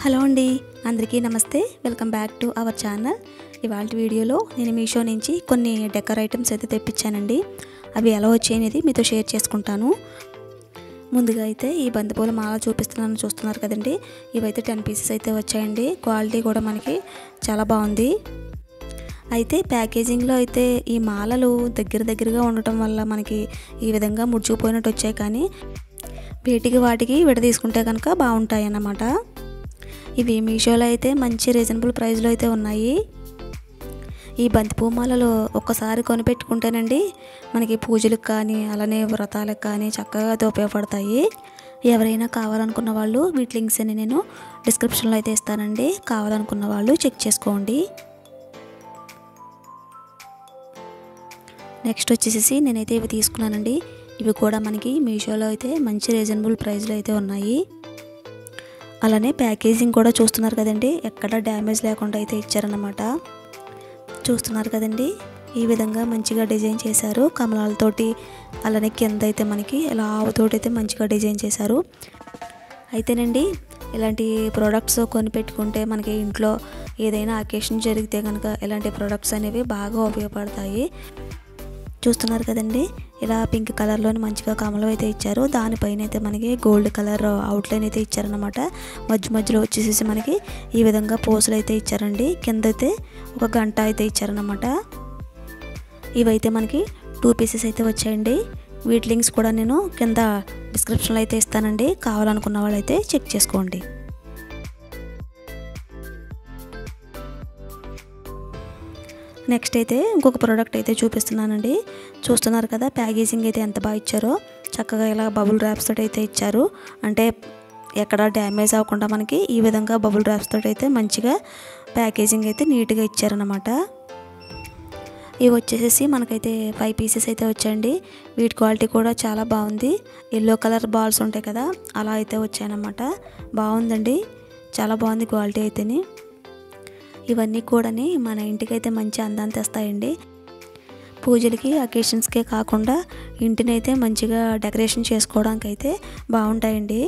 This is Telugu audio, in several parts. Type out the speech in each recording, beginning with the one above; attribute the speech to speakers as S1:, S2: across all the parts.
S1: హలో అండి, అందరికీ నమస్తే. Welcome back to our channel. ఇవాళ వీడియోలో నేను మీషో నుంచి కొన్ని డెకర్ ఐటమ్స్ అయితే తెప్పించానండి. అవి ఎలా వచ్చాయనేది మీతో షేర్ చేసుకుంటాను. ముందుగా అయితే ఈ బంతిపూల మాల చూస్తున్నారు కదండి. ఇవైతే 10 పీసెస్ అయితే వచ్చాయండి. క్వాలిటీ కూడా మనకి చాలా బాగుంది. అయితే ప్యాకేజింగ్లో అయితే ఈ మాలలు దగ్గరగా ఉండటం వల్ల మనకి ఈ విధంగా ముడుచుకుపోయినట్టు వచ్చాయి, కానీ వీటికి వాటికి విడదీసుకుంటే కనుక బాగుంటాయి అన్నమాట. ఇవి మీషోలో అయితే మంచి రీజనబుల్ ప్రైస్లో అయితే ఉన్నాయి. ఈ బంతిపూ మాలలో ఒక్కసారి కొనిపెట్టుకుంటేనండి మనకి పూజలకు కానీ అలానే వ్రతాలకు కానీ చక్కగా అయితే ఉపయోగపడతాయి. ఎవరైనా కావాలనుకున్న వాళ్ళు వీటి లింక్స్ అని నేను డిస్క్రిప్షన్లో అయితే ఇస్తానండి. కావాలనుకున్న వాళ్ళు చెక్ చేసుకోండి. నెక్స్ట్ వచ్చేసి నేనైతే ఇవి తీసుకున్నానండి. ఇవి కూడా మనకి మీషోలో అయితే మంచి రీజనబుల్ ప్రైస్లో అయితే ఉన్నాయి. అలానే ప్యాకేజింగ్ కూడా చూస్తున్నారు కదండి, ఎక్కడ డ్యామేజ్ లేకుండా అయితే ఇచ్చారన్నమాట. చూస్తున్నారు కదండి, ఈ విధంగా మంచిగా డిజైన్ చేశారు కమలాలతోటి. అలానే కింద అయితే మనకి ఇలా ఆవుతోటి అయితే మంచిగా డిజైన్ చేశారు. అయితేనండి ఇలాంటి ప్రోడక్ట్స్ కొనిపెట్టుకుంటే మనకి ఇంట్లో ఏదైనా అకేషన్ జరిగితే కనుక ఇలాంటి ప్రోడక్ట్స్ అనేవి బాగా ఉపయోగపడతాయి. చూస్తున్నారు కదండి, ఇలా పింక్ కలర్లోని మంచిగా కమలం అయితే ఇచ్చారు. దానిపైన అయితే మనకి గోల్డ్ కలర్ అవుట్లైన్ అయితే ఇచ్చారనమాట. మధ్యలో వచ్చేసి మనకి ఈ విధంగా పోసులు అయితే ఇచ్చారండి. కింద అయితే ఒక గంట అయితే ఇచ్చారనమాట. ఇవైతే మనకి 2 పీసెస్ అయితే వచ్చాయండి. వీటి లింక్స్ కూడా నేను కింద డిస్క్రిప్షన్లో అయితే ఇస్తానండి. కావాలనుకున్న వాళ్ళైతే చెక్ చేసుకోండి. నెక్స్ట్ అయితే ఇంకొక ప్రోడక్ట్ అయితే చూపిస్తున్నానండి. చూస్తున్నారు కదా, ప్యాకేజింగ్ అయితే ఎంత బాగా ఇచ్చారో. చక్కగా ఇలా బబుల్ ర్యాప్స్ తోటి అయితే ఇచ్చారు. అంటే ఎక్కడ డ్యామేజ్ అవ్వకుండా మనకి ఈ విధంగా బబుల్ ర్యాప్స్ తోటి అయితే మంచిగా ప్యాకేజింగ్ అయితే నీట్గా ఇచ్చారనమాట. ఇవి వచ్చేసి మనకైతే 5 పీసెస్ అయితే వచ్చాయండి. వీటి క్వాలిటీ కూడా చాలా బాగుంది. ఎల్లో కలర్ బాల్స్ ఉంటాయి కదా, అలా అయితే వచ్చాయన్నమాట. బాగుందండి, చాలా బాగుంది క్వాలిటీ అయితేని. ఇవన్నీ కూడా మన ఇంటికైతే మంచి అందాన్ని తెస్తాయండి. పూజలకి అకేషన్స్కే కాకుండా ఇంటిని అయితే మంచిగా డెకరేషన్ చేసుకోవడానికి అయితే బాగుంటాయండి.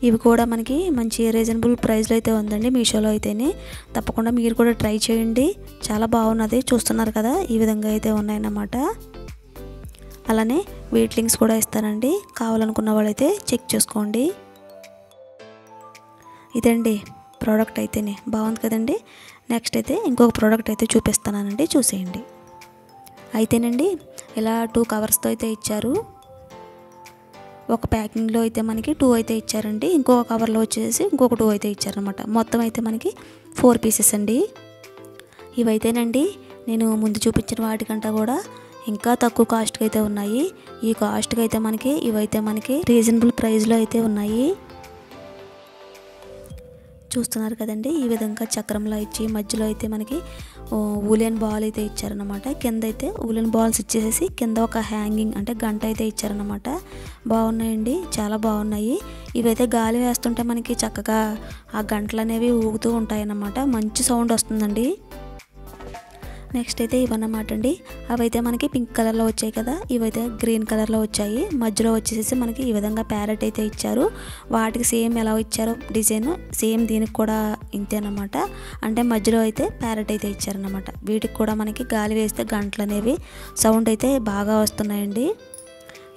S1: ఇవి కూడా మనకి మంచి రీజనబుల్ ప్రైస్లో అయితే ఉందండి మీషోలో అయితేనే. తప్పకుండా మీరు కూడా ట్రై చేయండి, చాలా బాగున్నది. చూస్తున్నారు కదా, ఈ విధంగా అయితే ఉన్నాయన్నమాట. అలానే వీటి లింక్స్ కూడా ఇస్తానండి. కావాలనుకున్న వాళ్ళైతే చెక్ చేసుకోండి. ఇదండి ప్రోడక్ట్ అయితేనే బాగుంది కదండి. నెక్స్ట్ అయితే ఇంకొక ప్రోడక్ట్ అయితే చూపిస్తానండి, చూసేయండి. అయితేనండి ఇలా 2 కవర్స్తో అయితే ఇచ్చారు. ఒక ప్యాకింగ్లో అయితే మనకి 2 అయితే ఇచ్చారండి. ఇంకొక కవర్లో వచ్చేసి ఇంకొక 2 అయితే ఇచ్చారనమాట. మొత్తం అయితే మనకి 4 పీసెస్ అండి. ఇవైతేనండి నేను ముందు చూపించిన వాటికంటే కూడా ఇంకా తక్కువ కాస్ట్కి అయితే ఉన్నాయి. ఈ కాస్ట్కి అయితే మనకి ఇవైతే మనకి రీజనబుల్ ప్రైస్లో అయితే ఉన్నాయి. చూస్తున్నారు కదండి, ఈ విధంగా చక్రంలో ఇచ్చి మధ్యలో అయితే మనకి ఊలెన్ బాల్ అయితే ఇచ్చారనమాట. కింద అయితే ఊలెన్ బాల్స్ ఇచ్చేసి కింద ఒక హ్యాంగింగ్ అంటే గంట అయితే ఇచ్చారనమాట. బాగున్నాయండి, చాలా బాగున్నాయి. ఇవైతే గాలి వేస్తుంటే మనకి చక్కగా ఆ గంటలు అనేవి ఊగుతూ ఉంటాయన్నమాట. మంచి సౌండ్ వస్తుందండి. నెక్స్ట్ అయితే ఇవన్నమాట అండి. అవైతే మనకి పింక్ కలర్లో వచ్చాయి కదా, ఇవైతే గ్రీన్ కలర్లో వచ్చాయి. మధ్యలో వచ్చేసి మనకి ఈ విధంగా ప్యారెట్ అయితే ఇచ్చారు. వాటికి సేమ్ ఎలా ఇచ్చారో డిజైన్ సేమ్ దీనికి కూడా ఇంతేనమాట. అంటే మధ్యలో అయితే ప్యారెట్ అయితే ఇచ్చారనమాట. వీటికి కూడా మనకి గాలి వేస్తే గంటలు అనేవి సౌండ్ అయితే బాగా వస్తున్నాయండి.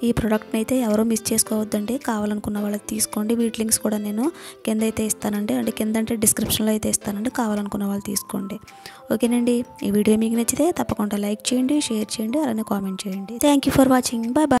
S1: ఈ ప్రోడక్ట్ని అయితే ఎవరో మిస్ చేసుకోవద్దండి. కావాలనుకున్న వాళ్ళకి తీసుకోండి. వీటి లింక్స్ కూడా నేను కింద అయితే ఇస్తానండి. అంటే కింద అంటే డిస్క్రిప్షన్లో అయితే ఇస్తానండి. కావాలనుకున్న వాళ్ళు తీసుకోండి. ఓకేనండి, ఈ వీడియో మీకు నచ్చితే తప్పకుండా లైక్ చేయండి, షేర్ చేయండి, అలానే కామెంట్ చేయండి. Thank you for watching. Bye bye.